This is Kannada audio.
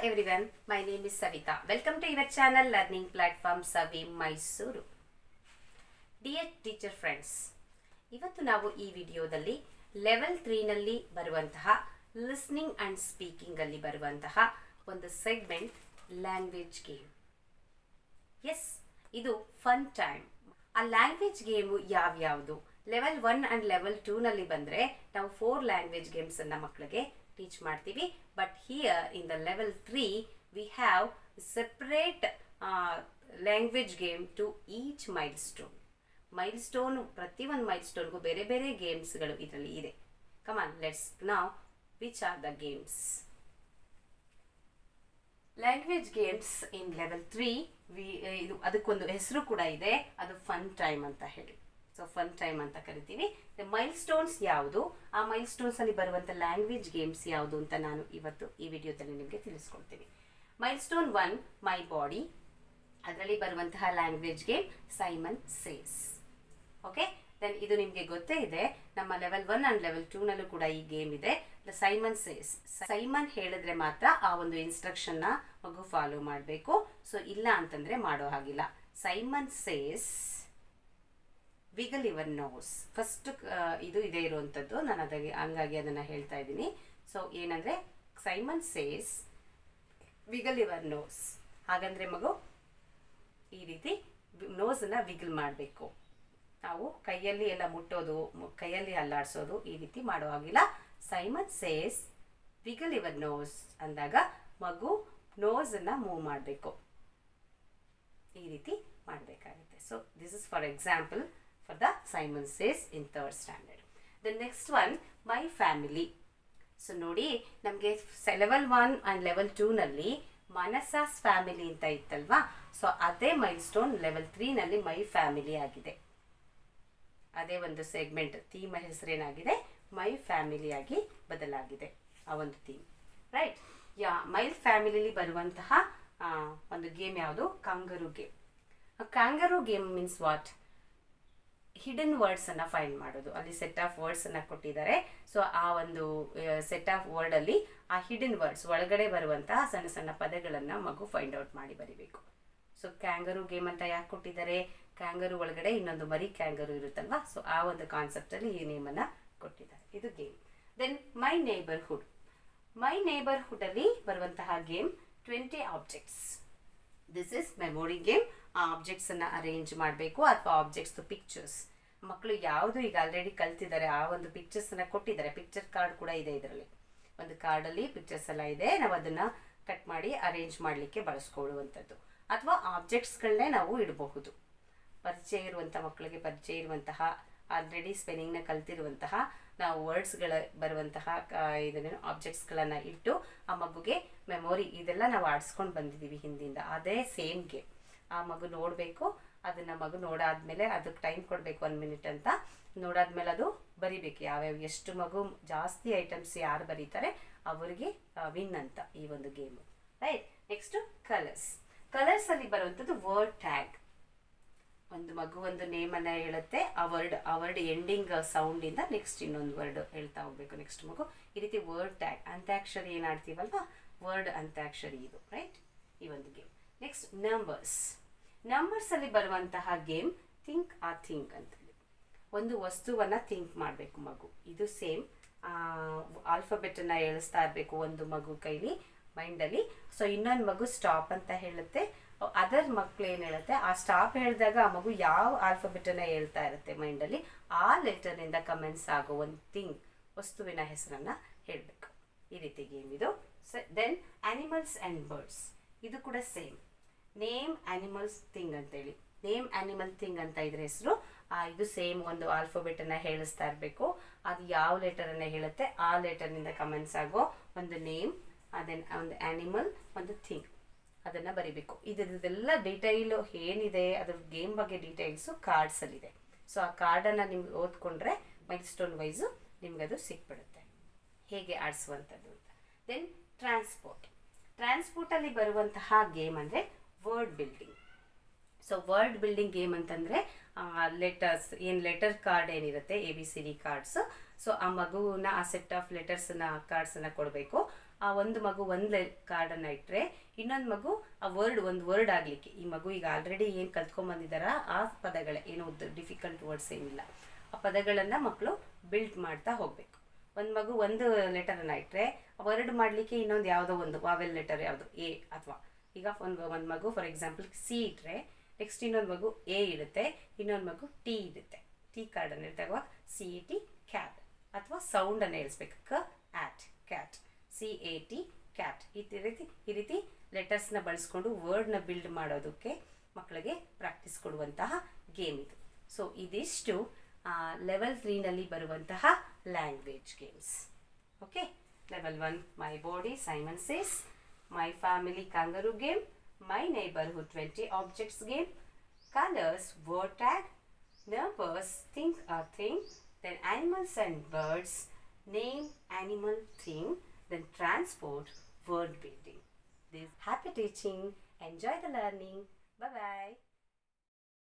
everyone, my name is Savita. Welcome to your channel learning platform Savi Mysuru. Dear teacher friends, ಇವತ್ತು ನಾವು ಈ ವಿಡಿಯೋದಲ್ಲಿ ಲೆವೆಲ್ 3 ನಲ್ಲಿ ಬರುವಂತಹ ಲಿಸ್ನಿಂಗ್ ಅಂಡ್ ಸ್ಪೀಕಿಂಗ್ ಅಲ್ಲಿ ಬರುವಂತಹ ಒಂದು ಸೆಗ್ಮೆಂಟ್ ಲ್ಯಾಂಗ್ವೇಜ್ ಗೇಮ್. ಎಸ್, ಇದು ಫನ್ ಟೈಮ್. ಆ ಲ್ಯಾಂಗ್ವೇಜ್ ಗೇಮು ಯಾವ್ಯಾವುದು? ಲೆವೆಲ್ 1 ಅಂಡ್ ಲೆವೆಲ್ 2 ನಲ್ಲಿ ಬಂದ್ರೆ ನಾವು 4 ಲ್ಯಾಂಗ್ವೇಜ್ ಗೇಮ್ಸ್ ಅನ್ನ ಮಕ್ಕಳಿಗೆ ಟೀಚ್ ಮಾಡ್ತೀವಿ. But here in the level 3 we have separate language game to each milestone. Milestone, ಪ್ರತಿಯೊಂದು ಮೈಲ್ಸ್ಟೋನ್ಗೂ ಬೇರೆ ಬೇರೆ ಗೇಮ್ಸ್ಗಳು ಇದರಲ್ಲಿ ಇದೆ. Come on, let's now which are the games. Language games in level 3 ಇದು ಅದಕ್ಕೊಂದು ಹೆಸರು ಕೂಡ ಇದೆ, ಅದು ಫನ್ ಟೈಮ್ ಅಂತ ಹೇಳಿ. ಸೊ ಫನ್ ಟೈಮ್ ಅಂತ ಕರಿತೀವಿ. ಮೈಲ್ ಸ್ಟೋನ್ಸ್ ಯಾವುದು, ಆ ಮೈಲ್ ಸ್ಟೋನ್ಸ್ ಅಲ್ಲಿ ಬರುವಂತ ಲ್ಯಾಂಗ್ವೇಜ್ ಗೇಮ್ಸ್ ಯಾವುದು ಅಂತ ನಾನು ಇವತ್ತು ಈ ವಿಡಿಯೋದಲ್ಲಿ ನಿಮಗೆ ತಿಳಿಸ್ಕೊಡ್ತೀನಿ. ಮೈಲ್ ಸ್ಟೋನ್ 1 ಮೈ ಬಾಡಿ, ಅದರಲ್ಲಿ ಬರುವಂತಹ language game Simon says. Okay, then ಇದು ನಿಮಗೆ ಗೊತ್ತೇ ಇದೆ, ನಮ್ಮ ಲೆವೆಲ್ 1 ಅಂಡ್ ಲೆವೆಲ್ 2 ನಲ್ಲೂ ಕೂಡ ಈ ಗೇಮ್ ಇದೆ. ಸೈಮನ್ ಸೇಸ್, ಸೈಮನ್ ಹೇಳಿದ್ರೆ ಮಾತ್ರ ಆ ಒಂದು ಇನ್ಸ್ಟ್ರಕ್ಷನ್ ನ ಮಗು ಫಾಲೋ ಮಾಡಬೇಕು. ಸೊ ಇಲ್ಲ ಅಂತಂದ್ರೆ ಮಾಡೋ ಹಾಗಿಲ್ಲ. Simon says wiggle your nose, first ಇದು ಇದೇ ಇರುವಂಥದ್ದು, ನಾನು ಅದಕ್ಕೆ ಹಂಗಾಗಿ ಅದನ್ನು ಹೇಳ್ತಾ ಇದ್ದೀನಿ. ಸೊ ಏನಂದರೆ Simon says wiggle your nose, ಹಾಗಂದ್ರೆ ಮಗು ಈ ರೀತಿ ನೋಸನ್ನು ವಿಗಲ್ ಮಾಡಬೇಕು. ನಾವು ಕೈಯಲ್ಲಿ ಎಲ್ಲ ಮುಟ್ಟೋದು, ಕೈಯಲ್ಲಿ ಅಲ್ಲಾಡಿಸೋದು ಈ ರೀತಿ ಮಾಡೋ ಹಾಗಿಲ್ಲ. Simon says wiggle your nose ಅಂದಾಗ ಮಗು ನೋಸನ್ನು ಮೂವ್ ಮಾಡಬೇಕು, ಈ ರೀತಿ ಮಾಡಬೇಕಾಗುತ್ತೆ. So this is for example for the Simon Says in 3rd standard. The next one, my family. So ನೋಡಿ, ನಮಗೆ ಲೆವೆಲ್ 1 ಅಂಡ್ ಲೆವೆಲ್ 2 ನಲ್ಲಿ ಮನಸಾಸ್ ಫ್ಯಾಮಿಲಿ ಅಂತ ಇತ್ತಲ್ವಾ. ಸೊ ಅದೇ ಮೈಲ್ ಸ್ಟೋನ್ ಲೆವೆಲ್ 3 ನಲ್ಲಿ ಮೈ ಫ್ಯಾಮಿಲಿ ಆಗಿದೆ. ಅದೇ ಒಂದು ಸೆಗ್ಮೆಂಟ್ ಥೀಮ್ ಹೆಸರೇನಾಗಿದೆ, ಮೈ ಫ್ಯಾಮಿಲಿ ಆಗಿ ಬದಲಾಗಿದೆ ಆ ಒಂದು ಥೀಮ್. ರೈಟ್, ಮೈಲ್ ಫ್ಯಾಮಿಲಿಲಿ ಬರುವಂತಹ ಒಂದು ಗೇಮ್ ಯಾವುದು? Kangaroo game. Kangaroo game means what? Hidden words ಅನ್ನ ಫೈಂಡ್ ಮಾಡೋದು. ಅಲ್ಲಿ ಸೆಟ್ ಆಫ್ ವರ್ಡ್ಸ್ ಅನ್ನ ಕೊಟ್ಟಿದ್ದಾರೆ. ಸೊ ಆ ಒಂದು ಸೆಟ್ ಆಫ್ ವರ್ಡ್ ಅಲ್ಲಿ ಆ ಹಿಡನ್ ವರ್ಡ್ಸ್ ಒಳಗಡೆ ಬರುವಂತಹ ಸಣ್ಣ ಸಣ್ಣ ಪದಗಳನ್ನ ಮಗು ಫೈಂಡ್ ಔಟ್ ಮಾಡಿ ಬರಿಬೇಕು. ಸೊ ಕ್ಯಾಂಗರೂ ಗೇಮ್ ಅಂತ ಯಾಕೆ ಕೊಟ್ಟಿದ್ದಾರೆ? ಕ್ಯಾಂಗರೂ ಒಳಗಡೆ ಇನ್ನೊಂದು ಮರಿ ಕ್ಯಾಂಗರೂ ಇರುತ್ತಲ್ವಾ. ಸೊ ಆ ಒಂದು ಕಾನ್ಸೆಪ್ಟ್ ಅಲ್ಲಿ ಈ ನೇಮ್ ಅನ್ನ ಕೊಟ್ಟಿದ್ದಾರೆ. ಇದು game. Then my neighbourhood. My neighbourhood ಅಲ್ಲಿ ಬರುವಂತಹ game 20 objects. This is memory game. ಆ ಆಬ್ಜೆಕ್ಟ್ಸ್ ಅನ್ನ ಅರೇಂಜ್ ಮಾಡಬೇಕು, ಅಥವಾ ಆಬ್ಜೆಕ್ಟ್ಸ್ ಪಿಕ್ಚರ್ಸ್. ಮಕ್ಕಳು ಯಾವುದು ಈಗ ಆಲ್ರೆಡಿ ಕಲ್ತಿದ್ದಾರೆ ಆ ಒಂದು ಪಿಕ್ಚರ್ಸ್ ಅನ್ನ ಕೊಟ್ಟಿದ್ದಾರೆ. ಪಿಕ್ಚರ್ ಕಾರ್ಡ್ ಕೂಡ ಇದೆ ಇದರಲ್ಲಿ. ಒಂದು ಕಾರ್ಡ್ ಅಲ್ಲಿ ಪಿಕ್ಚರ್ಸ್ ಎಲ್ಲ ಇದೆ, ನಾವು ಅದನ್ನ ಕಟ್ ಮಾಡಿ ಅರೇಂಜ್ ಮಾಡಲಿಕ್ಕೆ ಬಳಸ್ಕೊಳ್ಳುವಂಥದ್ದು. ಅಥವಾ ಆಬ್ಜೆಕ್ಟ್ಸ್ಗಳನ್ನೇ ನಾವು ಇಡಬಹುದು. ಪರಿಚಯ ಇರುವಂಥ ಮಕ್ಕಳಿಗೆ ಪರಿಚಯ ಇರುವಂತಹ, ಆಲ್ರೆಡಿ ಸ್ಪೆಲ್ಲಿಂಗ್ನ ಕಲ್ತಿರುವಂತಹ, ನಾವು ವರ್ಡ್ಸ್ಗಳ ಬರುವಂತಹ ಇದನ್ನೇನು ಆಬ್ಜೆಕ್ಟ್ಸ್ಗಳನ್ನು ಇಟ್ಟು ಆ ಮಗುಗೆ ಮೆಮೊರಿ ಇದೆಲ್ಲ ನಾವು ಆಡಿಸ್ಕೊಂಡು ಬಂದಿದ್ದೀವಿ ಹಿಂದಿಂದ. ಅದೇ ಸೇಮ್ ಗೇಮ್. ಆ ಮಗು ನೋಡಬೇಕು, ಅದನ್ನು ಮಗು ನೋಡಾದ್ಮೇಲೆ ಅದಕ್ಕೆ ಟೈಮ್ ಕೊಡಬೇಕು 1 ಮಿನಿಟ್ ಅಂತ. ನೋಡಾದ್ಮೇಲೆ ಅದು ಬರಿಬೇಕು ಯಾವ್ಯಾವ, ಎಷ್ಟು ಮಗು ಜಾಸ್ತಿ ಐಟಮ್ಸ್ ಯಾರು ಬರೀತಾರೆ ಅವರಿಗೆ ವಿನ್ ಅಂತ ಈ ಒಂದು game. Right, next colours. Colours ಅಲ್ಲಿ ಬರುವಂಥದ್ದು ವರ್ಡ್ ಟ್ಯಾಗ್. ಒಂದು ಮಗು ಒಂದು ನೇಮ್ ಅನ್ನ ಹೇಳುತ್ತೆ, ಆ ವರ್ಡ್ ಎಂಡಿಂಗ್ ಸೌಂಡ್ ಇಂದ ನೆಕ್ಸ್ಟ್ ಇನ್ನೊಂದು ವರ್ಡ್ ಹೇಳ್ತಾ ಹೋಗ್ಬೇಕು ನೆಕ್ಸ್ಟ್ ಮಗು. ಈ ರೀತಿ ವರ್ಡ್ ಟ್ಯಾಗ್, ಅಂತ್ಯಾಕ್ಷರಿ ಏನಾಡ್ತೀವಲ್ವಾ, ವರ್ಡ್ ಅಂತ್ಯಾಕ್ಷರಿ ಇದು. ರೈಟ್, ಈ ಒಂದು ಗೇಮ್. Next numbers. ನಂಬರ್ಸ್ ಅಲ್ಲಿ ಬರುವಂತಹ ಗೇಮ್ ಥಿಂಕ್ ಆ ಥಿಂಕ್ ಅಂತೇಳಿ. ಒಂದು ವಸ್ತುವನ್ನ ಥಿಂಕ್ ಮಾಡಬೇಕು ಮಗು. ಇದು ಸೇಮ್ ಆಲ್ಫಾಬೆಟ್ ಅನ್ನ ಎಳಿಸ್ತಾ ಇರಬೇಕು ಒಂದು ಮಗು ಕೈಲಿ ಮೈಂಡಲ್ಲಿ. ಸೊ ಇನ್ನೊಂದು ಮಗು ಸ್ಟಾಪ್ ಅಂತ ಹೇಳುತ್ತೆ, ಅದರ್ ಮಕ್ಳು ಏನು ಹೇಳುತ್ತೆ, ಆ ಸ್ಟಾಪ್ ಹೇಳಿದಾಗ ಆ ಮಗು ಯಾವ ಆಲ್ಫಾಬೆಟ್ ಅನ್ನ ಹೇಳ್ತಾ ಇರುತ್ತೆ ಮೈಂಡಲ್ಲಿ, ಆ ಲೆಟರ್ ನಿಂದ ಕಮೆಂಟ್ಸ್ ಆಗೋ ಒಂದು ಥಿಂಗ್, ವಸ್ತುವಿನ ಹೆಸರನ್ನ ಹೇಳಬೇಕು. ಈ ರೀತಿ ಗೇಮ್ ಇದು. Then animals and birds. ಇದು ಕೂಡ ಸೇಮ್. ನೇಮ್ ಆನಿಮಲ್ಸ್ ಥಿಂಗ್ ಅಂತೇಳಿ, ನೇಮ್ ಆನಿಮಲ್ ಥಿಂಗ್ ಅಂತ ಇದ್ರ ಹೆಸರು. ಇದು ಸೇಮ್ ಒಂದು ಆಲ್ಫಾಬೆಟ್ ಅನ್ನ ಹೇಳಿಸ್ತಾ ಇರಬೇಕು, ಅದು ಯಾವ ಲೆಟರ್ ಅನ್ನ ಹೇಳುತ್ತೆ ಆ ಲೆಟರ್ನಿಂದ ಕಮೆಂಟ್ಸ್ ಆಗೋ ಒಂದು ನೇಮ್, ಅದನ್ನ ಒಂದು ಆನಿಮಲ್, ಒಂದು ಥಿಂಗ್, ಅದನ್ನ ಬರಿಬೇಕು. ಇದೆಲ್ಲ ಡೀಟೈಲ್ ಏನಿದೆ ಅದ್ರ ಗೇಮ್ ಬಗ್ಗೆ ಡೀಟೇಲ್ಸು ಕಾರ್ಡ್ಸ್ ಅಲ್ಲಿದೆ. ಸೊ ಆ ಕಾರ್ಡನ್ನು ನಿಮ್ಗೆ ಓದ್ಕೊಂಡ್ರೆ ಮೈಲ್ ಸ್ಟೋನ್ ವೈಸು ನಿಮ್ಗೆ ಅದು ಸಿಕ್ಬಿಡುತ್ತೆ ಹೇಗೆ ಆಡಿಸುವಂಥದ್ದು ಅಂತ. Then transport. ಟ್ರಾನ್ಸ್ಪೋರ್ಟ್ ಅಲ್ಲಿ ಬರುವಂತಹ ಗೇಮ್ ಅಂದರೆ word building. So word building game ಅಂತಂದರೆ ಲೆಟರ್ಸ್ ಏನು ಲೆಟರ್ ಕಾರ್ಡ್ ಏನಿರುತ್ತೆ ABCD ಕಾರ್ಡ್ಸ್. ಸೊ ಆ ಮಗುವನ್ನ ಆ ಸೆಟ್ ಆಫ್ ಲೆಟರ್ಸ್ನ ಕಾರ್ಡ್ಸನ್ನು ಕೊಡಬೇಕು. ಆ ಒಂದು ಮಗು ಒಂದು ಕಾರ್ಡನ್ನು ಇಟ್ಟರೆ ಇನ್ನೊಂದು ಮಗು ಆ ಒಂದು ವರ್ಡ್ ಆಗಲಿಕ್ಕೆ, ಈ ಮಗು ಈಗ ಆಲ್ರೆಡಿ ಏನು ಕಲ್ತ್ಕೊಂಡ್ಬಂದಿದ್ದಾರ ಆ ಪದಗಳೇ, ಏನು ಡಿಫಿಕಲ್ಟ್ ವರ್ಡ್ಸ್ ಏನಿಲ್ಲ, ಆ ಪದಗಳನ್ನು ಮಕ್ಕಳು ಬಿಲ್ಡ್ ಮಾಡ್ತಾ ಹೋಗಬೇಕು. ಒಂದು ಮಗು ಒಂದು ಲೆಟರನ್ನು ಇಟ್ಟರೆ ವರ್ಡ್ ಮಾಡಲಿಕ್ಕೆ ಇನ್ನೊಂದು ಯಾವುದೋ ಒಂದು ವಾವೆಲ್ ಲೆಟರ್ ಯಾವುದು ಎ, ಅಥವಾ ಈಗ ಒಂದು ಮಗು ಫಾರ್ ಎಕ್ಸಾಂಪಲ್ ಸಿ ಇಟ್ಟರೆ ನೆಕ್ಸ್ಟ್ ಇನ್ನೊಂದು ಮಗು ಎ ಇರುತ್ತೆ, ಇನ್ನೊಂದು ಮಗು ಟಿ ಇರುತ್ತೆ. ಟಿ ಕಾರ್ಡನ್ನು ಇಟ್ಟಾಗ ಸಿ ಎ ಟಿ ಕ್ಯಾಟ್, ಅಥವಾ ಸೌಂಡನ್ನು ಹೇಳಿಸ್ಬೇಕು, ಆಟ್ ಕ್ಯಾಟ್, CAT ಕ್ಯಾಟ್. ಈ ರೀತಿ ಲೆಟರ್ಸ್ನ ಬಳಸ್ಕೊಂಡು ವರ್ಡ್ನ ಬಿಲ್ಡ್ ಮಾಡೋದಕ್ಕೆ ಮಕ್ಕಳಿಗೆ ಪ್ರಾಕ್ಟೀಸ್ ಕೊಡುವಂತಹ ಗೇಮ್ ಇದು. ಸೊ ಇದಿಷ್ಟು ಲೆವೆಲ್ 3ನಲ್ಲಿ ಬರುವಂತಹ language games. Okay, level 1 my body Simon says, my family kangaroo game, my neighbourhood 20 objects game, colours word tag, numbers think or thing, then animals and birds, name animal thing, then transport word building. This happy teaching. Enjoy the learning. Bye bye.